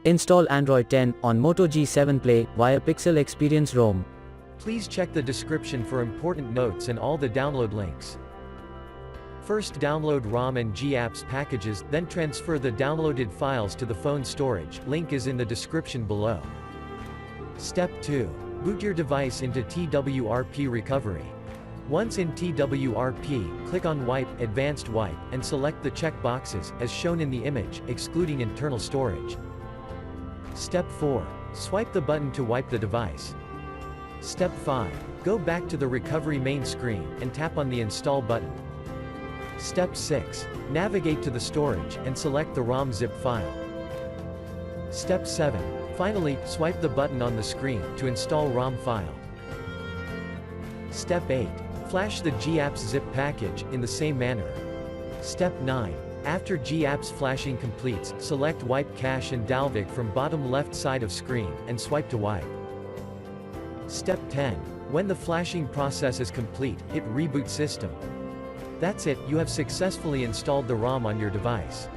Install Android 10 on Moto G7 Play via Pixel Experience ROM. Please check the description for important notes and all the download links. First download ROM and GApps packages, then transfer the downloaded files to the phone storage, link is in the description below. Step 2. Boot your device into TWRP recovery. Once in TWRP, click on Wipe, Advanced Wipe, and select the check boxes, as shown in the image, excluding internal storage. Step 4. Swipe the button to wipe the device. Step 5. Go back to the recovery main screen, and tap on the Install button. Step 6. Navigate to the storage, and select the ROM ZIP file. Step 7. Finally, swipe the button on the screen, to install ROM file. Step 8. Flash the GApps zip package, in the same manner. Step 9. After GApps flashing completes, select Wipe Cache and dalvik from bottom left side of screen, and swipe to wipe. Step 10. When the flashing process is complete, hit Reboot System. That's it, you have successfully installed the ROM on your device.